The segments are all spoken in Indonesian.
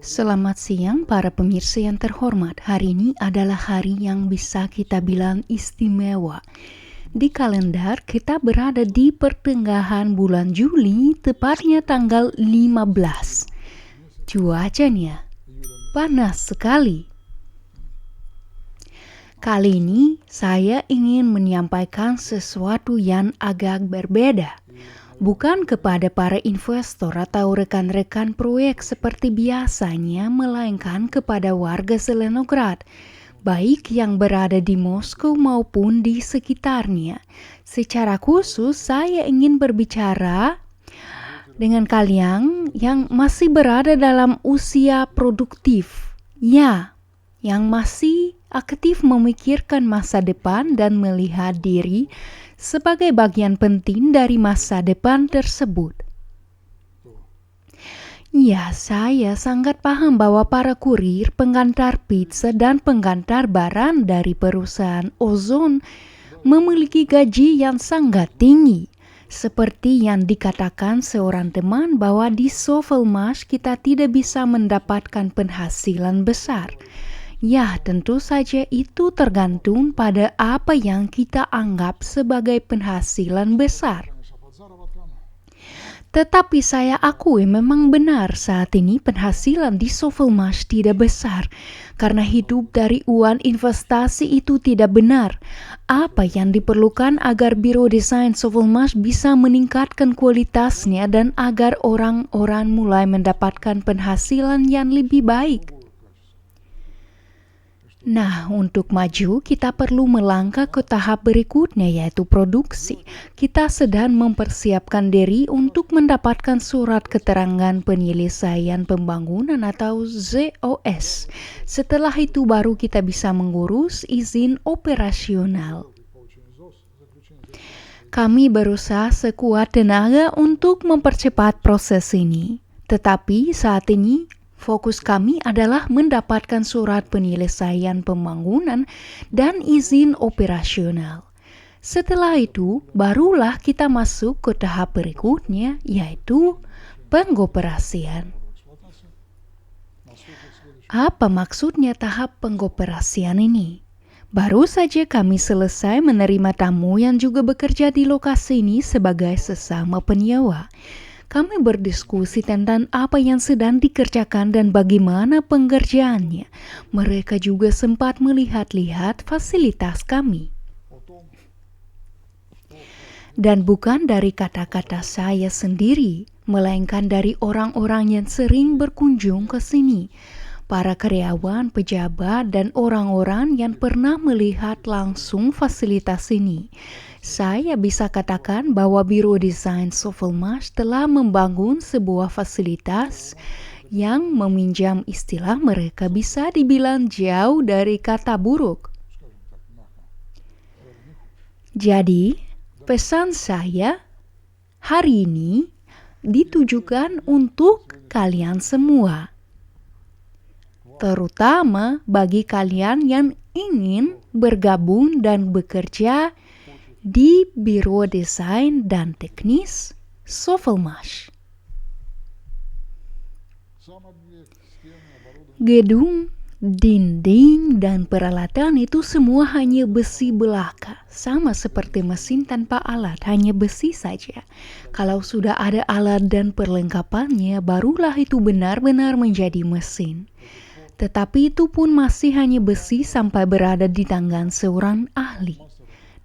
Selamat siang para pemirsa yang terhormat. Hari ini adalah hari yang bisa kita bilang istimewa. Di kalender kita berada di pertengahan bulan Juli, tepatnya tanggal 15. Cuacanya panas sekali. Kali ini saya ingin menyampaikan sesuatu yang agak berbeda. Bukan kepada para investor atau rekan-rekan proyek seperti biasanya, melainkan kepada warga Zelenograd, baik yang berada di Moskow maupun di sekitarnya. Secara khusus, saya ingin berbicara dengan kalian yang masih berada dalam usia produktif. Ya, yang masih aktif memikirkan masa depan dan melihat diri sebagai bagian penting dari masa depan tersebut. Ya, saya sangat paham bahwa para kurir, pengantar pizza, dan pengantar barang dari perusahaan ozon memiliki gaji yang sangat tinggi. Seperti yang dikatakan seorang teman bahwa di Sovelmash kita tidak bisa mendapatkan penghasilan besar. Ya, tentu saja itu tergantung pada apa yang kita anggap sebagai penghasilan besar. Tetapi saya akui memang benar saat ini penghasilan di Sovelmash tidak besar, karena hidup dari uang investasi itu tidak benar. Apa yang diperlukan agar Biro Desain Sovelmash bisa meningkatkan kualitasnya dan agar orang-orang mulai mendapatkan penghasilan yang lebih baik? Nah, untuk maju kita perlu melangkah ke tahap berikutnya, yaitu produksi. Kita sedang mempersiapkan diri untuk mendapatkan surat keterangan penyelesaian pembangunan atau ZOS. Setelah itu baru kita bisa mengurus izin operasional. Kami berusaha sekuat tenaga untuk mempercepat proses ini. Tetapi saat ini fokus kami adalah mendapatkan surat penyelesaian pembangunan dan izin operasional. Setelah itu, barulah kita masuk ke tahap berikutnya, yaitu pengoperasian. Apa maksudnya tahap pengoperasian ini? Baru saja kami selesai menerima tamu yang juga bekerja di lokasi ini sebagai sesama penyewa. Kami berdiskusi tentang apa yang sedang dikerjakan dan bagaimana pengerjaannya. Mereka juga sempat melihat-lihat fasilitas kami. Dan bukan dari kata-kata saya sendiri, melainkan dari orang-orang yang sering berkunjung ke sini. Para karyawan, pejabat, dan orang-orang yang pernah melihat langsung fasilitas ini. Saya bisa katakan bahwa Biro Desain Sovelmash telah membangun sebuah fasilitas yang meminjam istilah mereka bisa dibilang jauh dari kata buruk. Jadi, pesan saya hari ini ditujukan untuk kalian semua, terutama bagi kalian yang ingin bergabung dan bekerja di Biro Desain dan Teknis Sovelmash. Gedung, dinding, dan peralatan itu semua hanya besi belaka, sama seperti mesin tanpa alat, hanya besi saja. Kalau sudah ada alat dan perlengkapannya, barulah itu benar-benar menjadi mesin. Tetapi itu pun masih hanya besi sampai berada di tangan seorang ahli.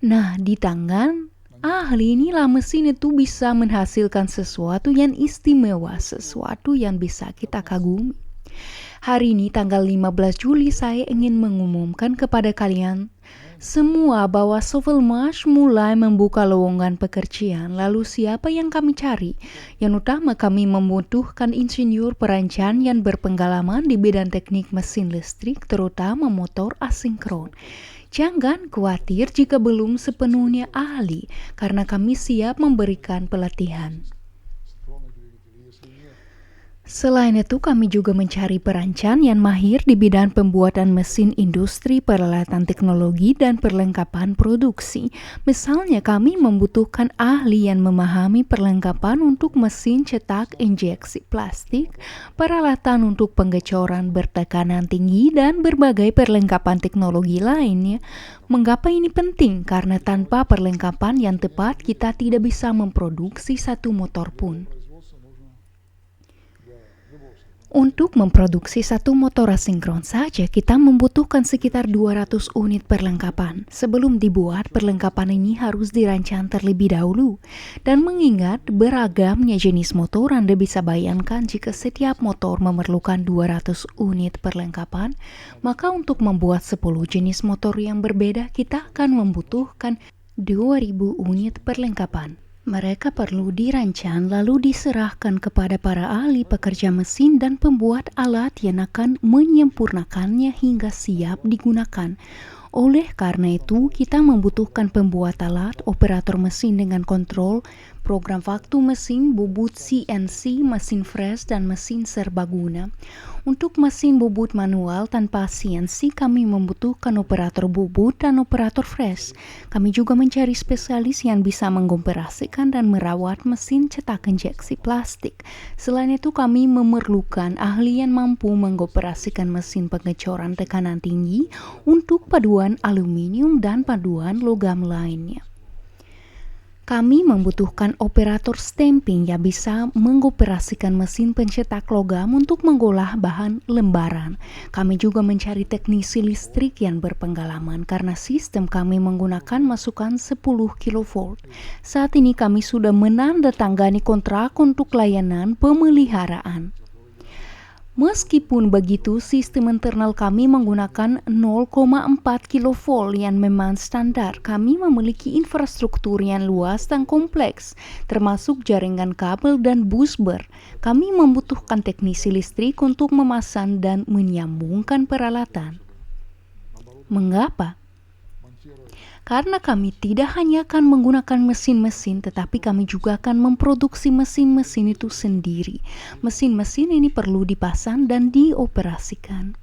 Nah, di tangan ahli inilah mesin itu bisa menghasilkan sesuatu yang istimewa, sesuatu yang bisa kita kagumi. Hari ini tanggal 15 Juli saya ingin mengumumkan kepada kalian semua bahwa Sovelmash mulai membuka lowongan pekerjaan. Lalu siapa yang kami cari? Yang utama kami membutuhkan insinyur perancang yang berpengalaman di bidang teknik mesin listrik, terutama motor asinkron. Jangan khawatir jika belum sepenuhnya ahli, karena kami siap memberikan pelatihan. Selain itu, kami juga mencari perancang yang mahir di bidang pembuatan mesin industri, peralatan teknologi, dan perlengkapan produksi. Misalnya, kami membutuhkan ahli yang memahami perlengkapan untuk mesin cetak injeksi plastik, peralatan untuk pengecoran bertekanan tinggi, dan berbagai perlengkapan teknologi lainnya. Mengapa ini penting? Karena tanpa perlengkapan yang tepat, kita tidak bisa memproduksi satu motor pun. Untuk memproduksi satu motor asinkron saja, kita membutuhkan sekitar 200 unit perlengkapan. Sebelum dibuat, perlengkapan ini harus dirancang terlebih dahulu. Dan mengingat beragamnya jenis motor, Anda bisa bayangkan jika setiap motor memerlukan 200 unit perlengkapan, maka untuk membuat 10 jenis motor yang berbeda, kita akan membutuhkan 2000 unit perlengkapan. Mereka perlu dirancang lalu diserahkan kepada para ahli pekerja mesin dan pembuat alat yang akan menyempurnakannya hingga siap digunakan. Oleh karena itu, kita membutuhkan pembuat alat, operator mesin dengan kontrol, program waktu mesin, bubut CNC, mesin fresh, dan mesin serbaguna. Untuk mesin bubut manual tanpa CNC, kami membutuhkan operator bubut dan operator fresh. Kami juga mencari spesialis yang bisa mengoperasikan dan merawat mesin cetak injeksi plastik. Selain itu, kami memerlukan ahli yang mampu mengoperasikan mesin pengecoran tekanan tinggi untuk paduan aluminium dan paduan logam lainnya. Kami membutuhkan operator stamping yang bisa mengoperasikan mesin pencetak logam untuk mengolah bahan lembaran. Kami juga mencari teknisi listrik yang berpengalaman karena sistem kami menggunakan masukan 10 kV. Saat ini kami sudah menandatangani kontrak untuk layanan pemeliharaan. Meskipun begitu, sistem internal kami menggunakan 0,4 kV yang memang standar. Kami memiliki infrastruktur yang luas dan kompleks, termasuk jaringan kabel dan busbar. Kami membutuhkan teknisi listrik untuk memasang dan menyambungkan peralatan. Mengapa? Karena kami tidak hanya akan menggunakan mesin-mesin, tetapi kami juga akan memproduksi mesin-mesin itu sendiri. Mesin-mesin ini perlu dipasang dan dioperasikan.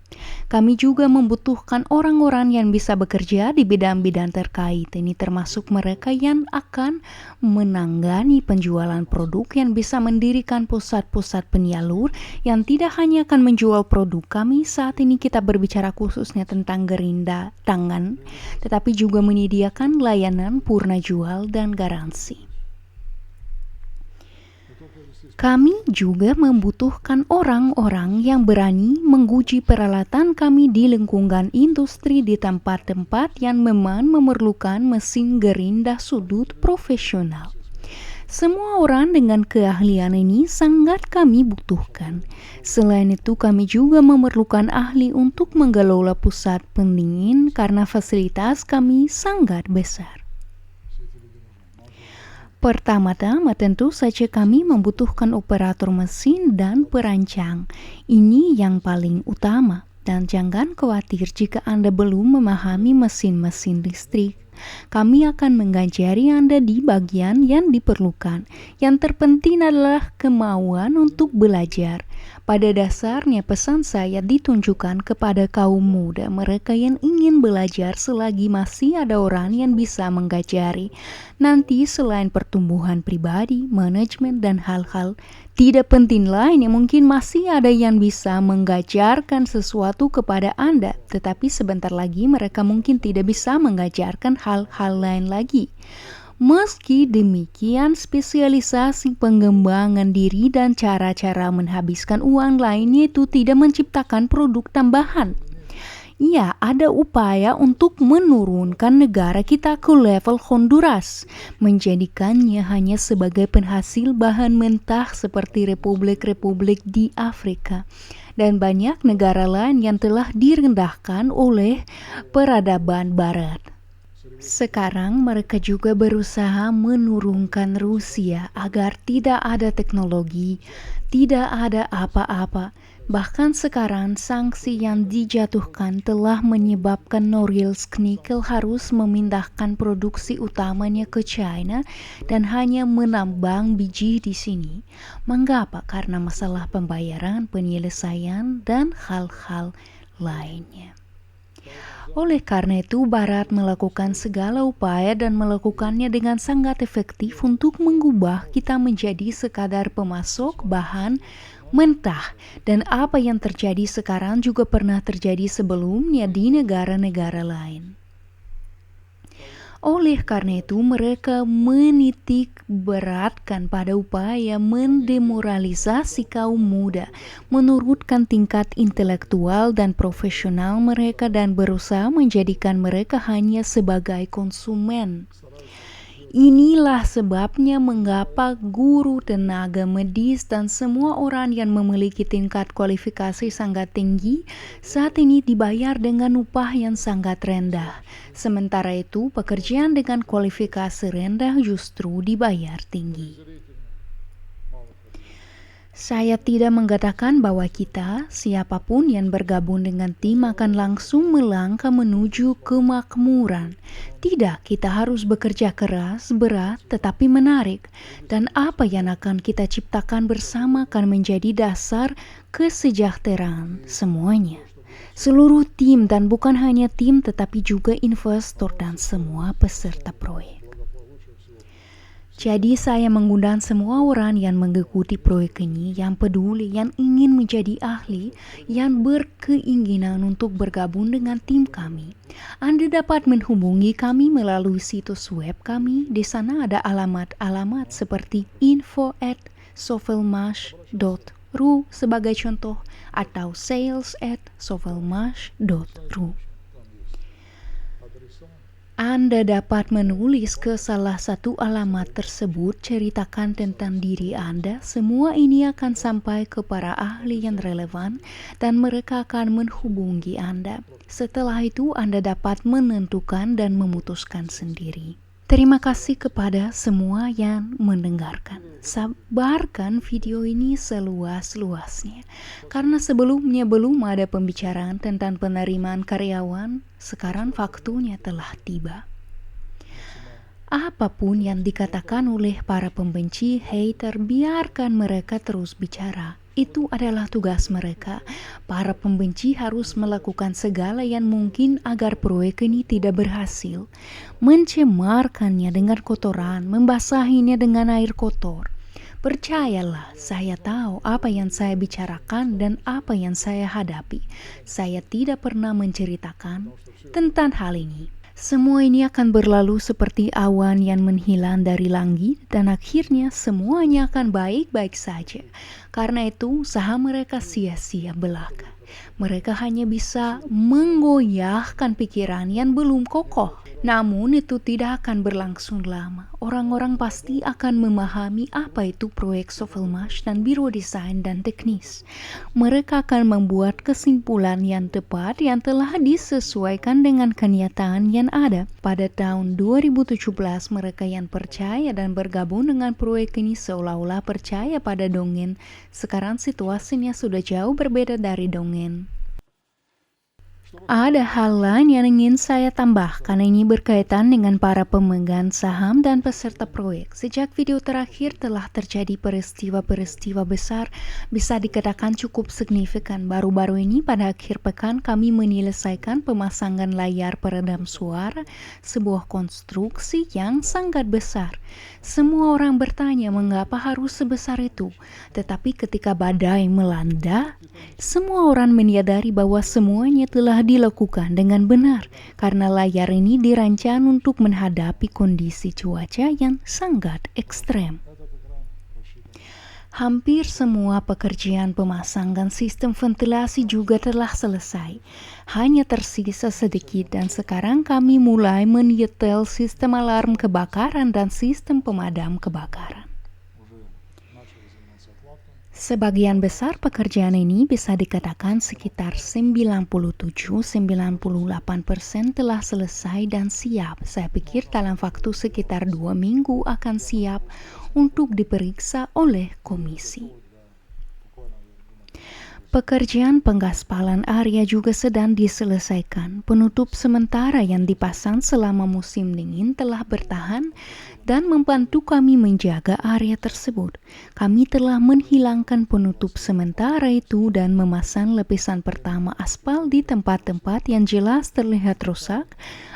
Kami juga membutuhkan orang-orang yang bisa bekerja di bidang-bidang terkait. Ini termasuk mereka yang akan menangani penjualan produk, yang bisa mendirikan pusat-pusat penyalur, yang tidak hanya akan menjual produk kami. Saat ini kita berbicara khususnya tentang gerinda tangan, tetapi juga menyediakan layanan purna jual dan garansi. Kami juga membutuhkan orang-orang yang berani menguji peralatan kami di lingkungan industri di tempat-tempat yang memang memerlukan mesin gerinda sudut profesional. Semua orang dengan keahlian ini sangat kami butuhkan. Selain itu, kami juga memerlukan ahli untuk mengelola pusat pendingin karena fasilitas kami sangat besar. Pertama-tama tentu saja kami membutuhkan operator mesin dan perancang. Ini yang paling utama. Dan jangan khawatir jika Anda belum memahami mesin-mesin listrik. Kami akan mengajari Anda di bagian yang diperlukan. Yang terpenting adalah kemauan untuk belajar. Pada dasarnya pesan saya ditunjukkan kepada kaum muda, mereka yang ingin belajar selagi masih ada orang yang bisa mengajari. Nanti selain pertumbuhan pribadi, manajemen, dan hal-hal tidak penting lain yang mungkin masih ada yang bisa mengajarkan sesuatu kepada Anda, tetapi sebentar lagi mereka mungkin tidak bisa mengajarkan hal-hal lain lagi. Meski demikian, spesialisasi pengembangan diri dan cara-cara menghabiskan uang lainnya itu tidak menciptakan produk tambahan. Ya, ada upaya untuk menurunkan negara kita ke level Honduras, menjadikannya hanya sebagai penghasil bahan mentah seperti republik-republik di Afrika. Dan banyak negara lain yang telah direndahkan oleh peradaban Barat. Sekarang mereka juga berusaha menurunkan Rusia agar tidak ada teknologi, tidak ada apa-apa, Bahkan sekarang, sanksi yang dijatuhkan telah menyebabkan Norilsk Nickel harus memindahkan produksi utamanya ke China dan hanya menambang biji di sini. Mengapa? Karena masalah pembayaran, penyelesaian, dan hal-hal lainnya. Oleh karena itu, Barat melakukan segala upaya dan melakukannya dengan sangat efektif untuk mengubah kita menjadi sekadar pemasok bahan mentah, dan apa yang terjadi sekarang juga pernah terjadi sebelumnya di negara-negara lain. Oleh karena itu, mereka menitik beratkan pada upaya mendemoralisasi kaum muda, menurunkan tingkat intelektual dan profesional mereka dan berusaha menjadikan mereka hanya sebagai konsumen. Inilah sebabnya mengapa guru, tenaga medis, dan semua orang yang memiliki tingkat kualifikasi sangat tinggi saat ini dibayar dengan upah yang sangat rendah. Sementara itu, pekerjaan dengan kualifikasi rendah justru dibayar tinggi. Saya tidak mengatakan bahwa kita, siapapun yang bergabung dengan tim akan langsung melangkah menuju kemakmuran. Tidak, kita harus bekerja keras, berat, tetapi menarik. Dan apa yang akan kita ciptakan bersama akan menjadi dasar kesejahteraan semuanya. Seluruh tim, dan bukan hanya tim tetapi juga investor dan semua peserta proyek. Jadi saya mengundang semua orang yang mengikuti proyek ini, yang peduli, yang ingin menjadi ahli, yang berkeinginan untuk bergabung dengan tim kami. Anda dapat menghubungi kami melalui situs web kami. Di sana ada alamat-alamat seperti info@sovelmash.ru sebagai contoh, atau sales@sovelmash.ru. Anda dapat menulis ke salah satu alamat tersebut, ceritakan tentang diri Anda. Semua ini akan sampai ke para ahli yang relevan dan mereka akan menghubungi Anda. Setelah itu Anda dapat menentukan dan memutuskan sendiri. Terima kasih kepada semua yang mendengarkan. Sebarkan video ini seluas-luasnya. Karena sebelumnya belum ada pembicaraan tentang penerimaan karyawan, sekarang waktunya telah tiba. Apapun yang dikatakan oleh para pembenci, hater, biarkan mereka terus bicara. Itu adalah tugas mereka. Para pembenci harus melakukan segala yang mungkin agar proyek ini tidak berhasil. Mencemarkannya dengan kotoran, membasahinya dengan air kotor. Percayalah, saya tahu apa yang saya bicarakan dan apa yang saya hadapi. Saya tidak pernah menceritakan tentang hal ini. Semua ini akan berlalu seperti awan yang menghilang dari langit dan akhirnya semuanya akan baik-baik saja. Karena itu usaha mereka sia-sia belaka. Mereka hanya bisa menggoyahkan pikiran yang belum kokoh. Namun itu tidak akan berlangsung lama. Orang-orang pasti akan memahami apa itu proyek Sovelmash dan biro desain dan teknis. Mereka akan membuat kesimpulan yang tepat yang telah disesuaikan dengan kenyataan yang ada. Pada tahun 2017 mereka yang percaya dan bergabung dengan proyek ini seolah-olah percaya pada dongeng. Sekarang situasinya sudah jauh berbeda dari dongeng. Ada hal lain yang ingin saya tambahkan, ini berkaitan dengan para pemegang saham dan peserta proyek. Sejak video terakhir telah terjadi peristiwa-peristiwa besar, bisa dikatakan cukup signifikan. Baru-baru ini pada akhir pekan kami menyelesaikan pemasangan layar peredam suara, sebuah konstruksi yang sangat besar. Semua orang bertanya mengapa harus sebesar itu. Tetapi ketika badai melanda, semua orang menyadari bahwa semuanya telah dilakukan dengan benar karena layar ini dirancang untuk menghadapi kondisi cuaca yang sangat ekstrem. Hampir semua pekerjaan pemasangan sistem ventilasi juga telah selesai. Hanya tersisa sedikit dan sekarang kami mulai menyetel sistem alarm kebakaran dan sistem pemadam kebakaran. Sebagian besar pekerjaan ini bisa dikatakan sekitar 97-98% telah selesai dan siap. Saya pikir dalam waktu sekitar 2 minggu akan siap untuk diperiksa oleh komisi. Pekerjaan penggaspalan area juga sedang diselesaikan. Penutup sementara yang dipasang selama musim dingin telah bertahan dan membantu kami menjaga area tersebut. Kami telah menghilangkan penutup sementara itu dan memasang lapisan pertama aspal di tempat-tempat yang jelas terlihat rusak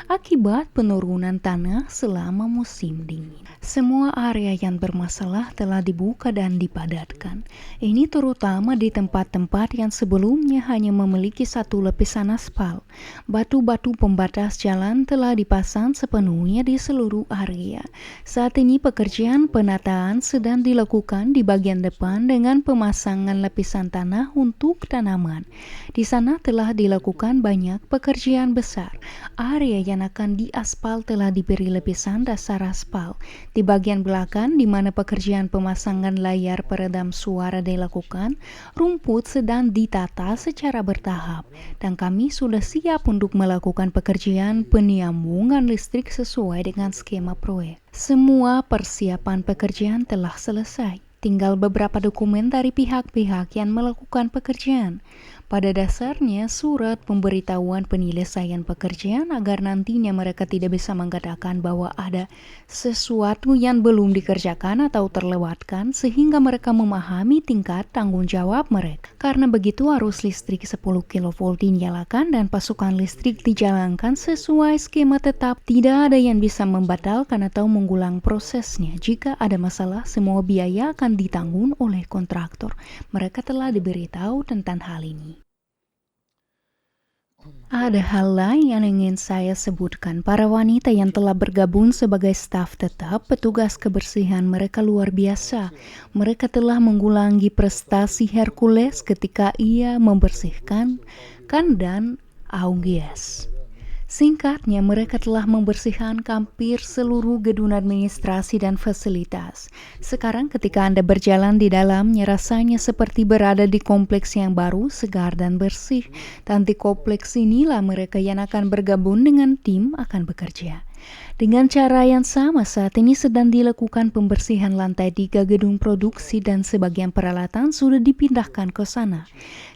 akibat penurunan tanah selama musim dingin. Semua area yang bermasalah telah dibuka dan dipadatkan. Ini terutama di tempat-tempat yang sebelumnya hanya memiliki satu lapisan aspal. Batu-batu pembatas jalan telah dipasang sepenuhnya di seluruh area. Saat ini pekerjaan penataan sedang dilakukan di bagian depan dengan pemasangan lapisan tanah untuk tanaman. Di sana telah dilakukan banyak pekerjaan besar. Area yang akan diaspal telah diberi lapisan dasar aspal. Di bagian belakang di mana pekerjaan pemasangan layar peredam suara dilakukan, rumput sedang ditata secara bertahap dan kami sudah siap untuk melakukan pekerjaan penyambungan listrik sesuai dengan skema proyek. Semua persiapan pekerjaan telah selesai. Tinggal beberapa dokumen dari pihak-pihak yang melakukan pekerjaan. Pada dasarnya, surat pemberitahuan penyelesaian pekerjaan agar nantinya mereka tidak bisa mengatakan bahwa ada sesuatu yang belum dikerjakan atau terlewatkan sehingga mereka memahami tingkat tanggung jawab mereka. Karena begitu arus listrik 10 kV dinyalakan dan pasukan listrik dijalankan sesuai skema tetap. Tidak ada yang bisa membatalkan atau mengulang prosesnya. Jika ada masalah, semua biaya akan ditanggung oleh kontraktor. Mereka telah diberitahu tentang hal ini. Ada hal lain yang ingin saya sebutkan. Para wanita yang telah bergabung sebagai staf tetap, petugas kebersihan mereka luar biasa. Mereka telah mengulangi prestasi Hercules ketika ia membersihkan kandang Augias. Singkatnya, mereka telah membersihkan hampir seluruh gedung administrasi dan fasilitas. Sekarang ketika Anda berjalan di dalamnya, rasanya seperti berada di kompleks yang baru, segar dan bersih. Dan di kompleks inilah mereka yang akan bergabung dengan tim akan bekerja. Dengan cara yang sama, saat ini sedang dilakukan pembersihan lantai 3 gedung produksi dan sebagian peralatan sudah dipindahkan ke sana.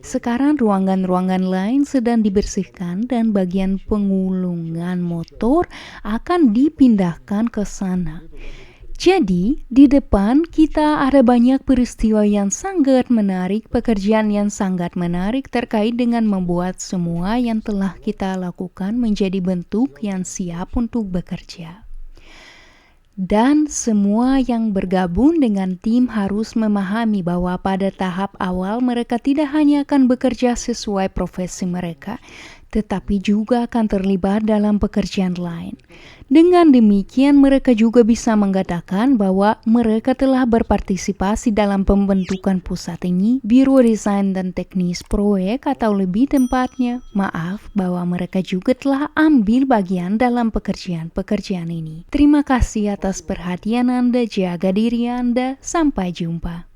Sekarang ruangan-ruangan lain sedang dibersihkan dan bagian pengulungan motor akan dipindahkan ke sana. Jadi, di depan kita ada banyak peristiwa yang sangat menarik, pekerjaan yang sangat menarik terkait dengan membuat semua yang telah kita lakukan menjadi bentuk yang siap untuk bekerja. Dan semua yang bergabung dengan tim harus memahami bahwa pada tahap awal mereka tidak hanya akan bekerja sesuai profesi mereka, tetapi juga akan terlibat dalam pekerjaan lain. Dengan demikian, mereka juga bisa mengatakan bahwa mereka telah berpartisipasi dalam pembentukan pusat ini, Biro Desain dan Teknis Proyek atau lebih tepatnya, bahwa mereka juga telah ambil bagian dalam pekerjaan-pekerjaan ini. Terima kasih atas perhatian Anda, jaga diri Anda, sampai jumpa.